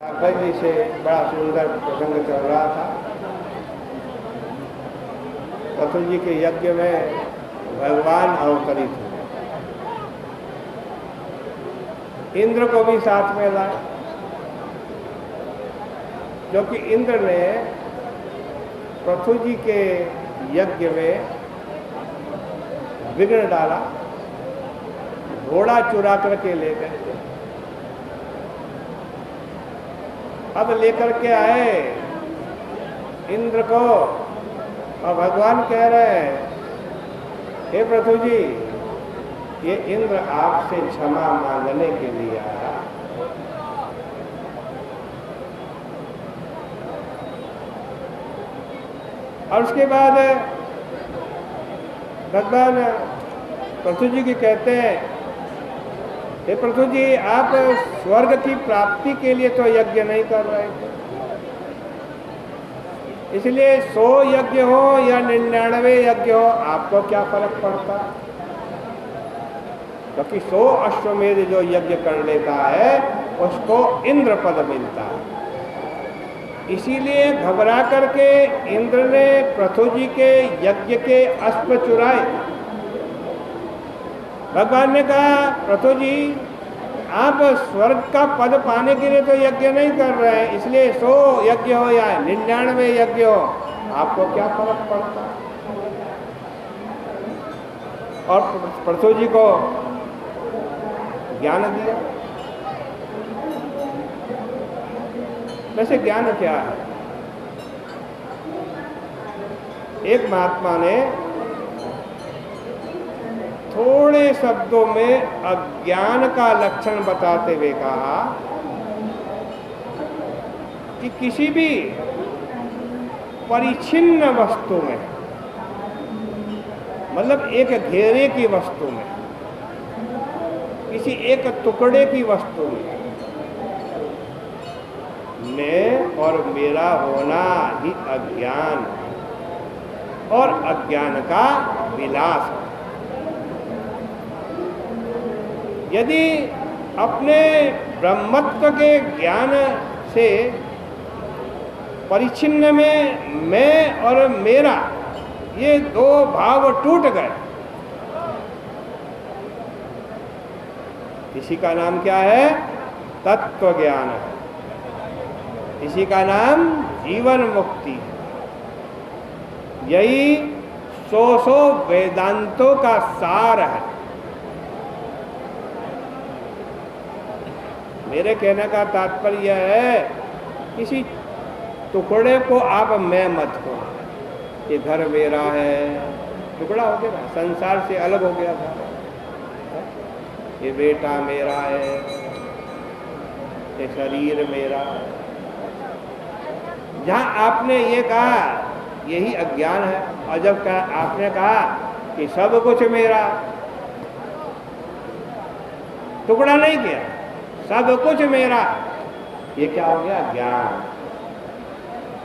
पहले से बड़ा सुंदर प्रसंग चल रहा था। पृथु जी के यज्ञ में भगवान अवतरित हुए, इंद्र को भी साथ में लाए, क्योंकि इंद्र ने पृथु जी के यज्ञ में विघ्न डाला, घोड़ा चुरा करके ले गए। अब लेकर के आए इंद्र को और भगवान कह रहे हैं, हे पृथु जी, ये इंद्र आपसे क्षमा मांगने के लिए आया। और उसके बाद भगवान पृथु जी की कहते हैं, हे पृथु जी, आप स्वर्ग की प्राप्ति के लिए तो यज्ञ नहीं कर रहे थे, इसलिए 100 यज्ञ हो या 99 यज्ञ हो, आपको क्या फर्क पड़ता? क्योंकि 100 अश्वमेध जो यज्ञ कर लेता है उसको इंद्र पद मिलता है। इसीलिए घबरा करके इंद्र ने पृथु जी के यज्ञ के अश्व चुराए। भगवान ने कहा, पृथु जी, आप स्वर्ग का पद पाने के लिए तो यज्ञ नहीं कर रहे हैं, इसलिए 100 यज्ञ हो या 99 यज्ञ हो, आपको क्या फर्क पड़ता? और पृथु जी को ज्ञान दिया। वैसे ज्ञान क्या है? एक महात्मा ने थोड़े शब्दों में अज्ञान का लक्षण बताते हुए कहा कि किसी भी परिच्छिन्न वस्तु में, मतलब एक घेरे की वस्तु में, किसी एक टुकड़े की वस्तु में मैं और मेरा होना ही अज्ञान और अज्ञान का विलास है। यदि अपने ब्रह्मत्व के ज्ञान से परिच्छिन्न में मैं और मेरा ये 2 भाव टूट गए, इसी का नाम क्या है? तत्व ज्ञान है। इसी का नाम जीवन मुक्ति है। यही 100 वेदांतों का सार है। मेरे कहने का तात्पर्य है, किसी टुकड़े को आप मैं मत करो। ये घर मेरा है, टुकड़ा हो गया, संसार से अलग हो गया था। ये बेटा मेरा है, ये शरीर मेरा है। जहाँ आपने ये कहा, यही अज्ञान है। और जब आपने कहा कि सब कुछ मेरा, टुकड़ा नहीं किया, सब कुछ मेरा, ये क्या हो गया? ज्ञान।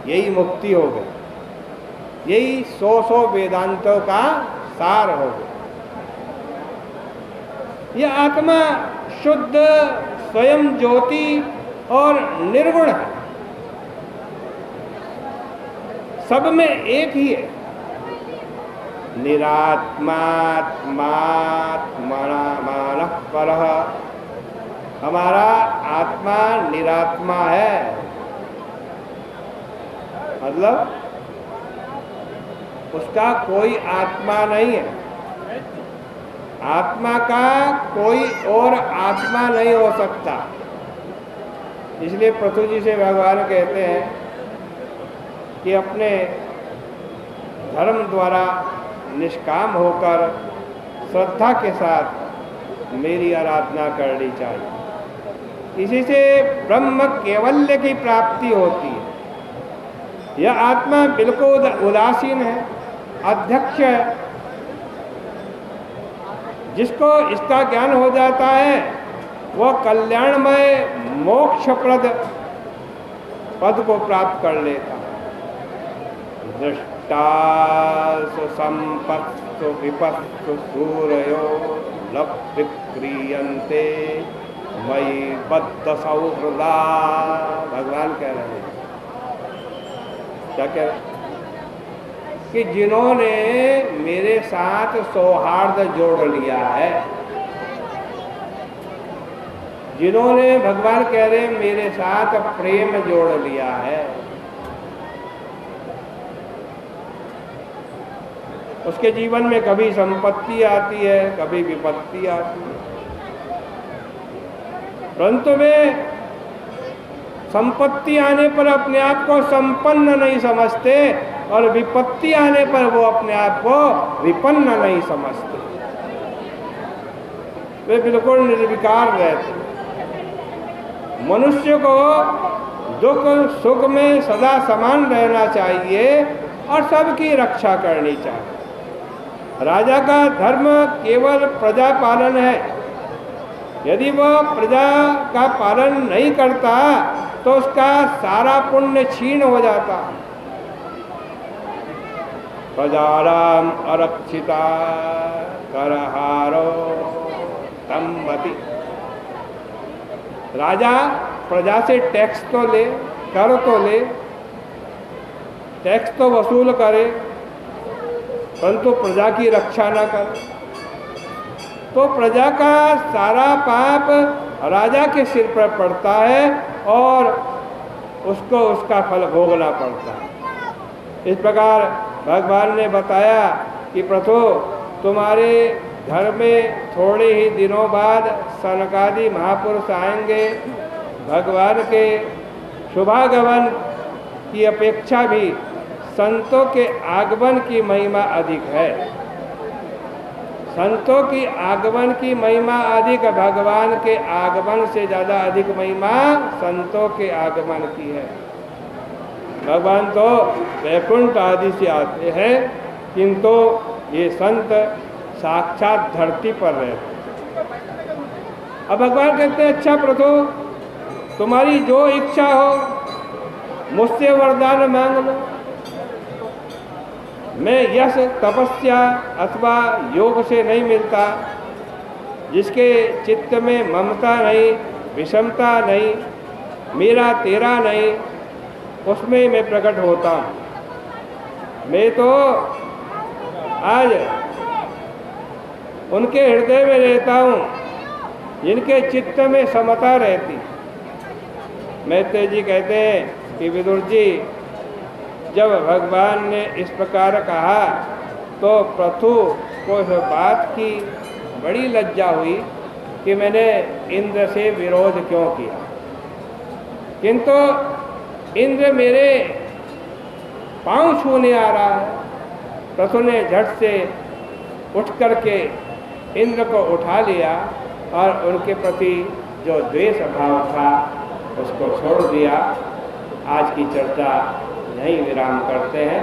यही मुक्ति हो गई। यही 100 वेदांतों का सार हो गया। यह आत्मा शुद्ध, स्वयं ज्योति और निर्गुण है, सब में एक ही है। निरात्मात्मात्मनः परः। हमारा आत्मा निरात्मा है, मतलब उसका कोई आत्मा नहीं है। आत्मा का कोई और आत्मा नहीं हो सकता। इसलिए पृथु जी से भगवान कहते हैं कि अपने धर्म द्वारा निष्काम होकर श्रद्धा के साथ मेरी आराधना करनी चाहिए। इसी से ब्रह्म कैवल्य की प्राप्ति होती है। यह आत्मा बिल्कुल उदासीन है, अध्यक्ष है। जिसको इसका ज्ञान हो जाता है वह कल्याणमय मोक्षप्रद पद को प्राप्त कर लेता है। दृष्टा संपत्सु विपत्सु सूरयो लप्त क्रियन्ते मयि बद्ध सौहृदा क्या कह रहे कि जिन्होंने मेरे साथ सौहार्द जोड़ लिया है, जिन्होंने, भगवान कह रहे हैं, मेरे साथ प्रेम जोड़ लिया है, उसके जीवन में कभी संपत्ति आती है, कभी विपत्ति आती है, परंतु वे संपत्ति आने पर अपने आप को संपन्न नहीं समझते और विपत्ति आने पर वो अपने आप को विपन्न नहीं समझते। वे बिल्कुल निर्विकार रहते। मनुष्य को दुख सुख में सदा समान रहना चाहिए और सबकी रक्षा करनी चाहिए। राजा का धर्म केवल प्रजा पालन है। यदि वह प्रजा का पालन नहीं करता तो उसका सारा पुण्य क्षीण हो जाता। प्रजाराम अरक्षिता करहारो तम्बति। राजा प्रजा से टैक्स तो ले, कर तो ले, टैक्स तो वसूल करे, परंतु प्रजा की रक्षा न करे तो प्रजा का सारा पाप राजा के सिर पर पड़ता है और उसको उसका फल भोगना पड़ता है। इस प्रकार भगवान ने बताया कि प्रभु, तुम्हारे घर में थोड़े ही दिनों बाद सनकादि महापुरुष आएंगे। भगवान के शुभागमन की अपेक्षा भी संतों के आगमन की महिमा अधिक है। संतों की आगमन की महिमा अधिक, भगवान के आगमन से ज़्यादा अधिक महिमा संतों के आगमन की है। भगवान तो वैकुंठ आदि से आते हैं, किंतु ये संत साक्षात धरती पर रहते। अब भगवान कहते हैं, अच्छा प्रभु, तुम्हारी जो इच्छा हो मुझसे वरदान मांग लो। मैं यश तपस्या अथवा योग से नहीं मिलता। जिसके चित्त में ममता नहीं, विषमता नहीं, मेरा तेरा नहीं, उसमें मैं प्रकट होता हूँ। मैं तो आज उनके हृदय में रहता हूँ जिनके चित्त में समता रहती। मैत्रेय जी कहते हैं कि विदुर जी, जब भगवान ने इस प्रकार कहा तो पृथु को इस बात की बड़ी लज्जा हुई कि मैंने इंद्र से विरोध क्यों किया। किंतु इंद्र मेरे पांव छूने आ रहा है। पृथु ने झट से उठ करके इंद्र को उठा लिया और उनके प्रति जो द्वेष भाव था उसको छोड़ दिया। आज की चर्चा यहीं विराम करते हैं।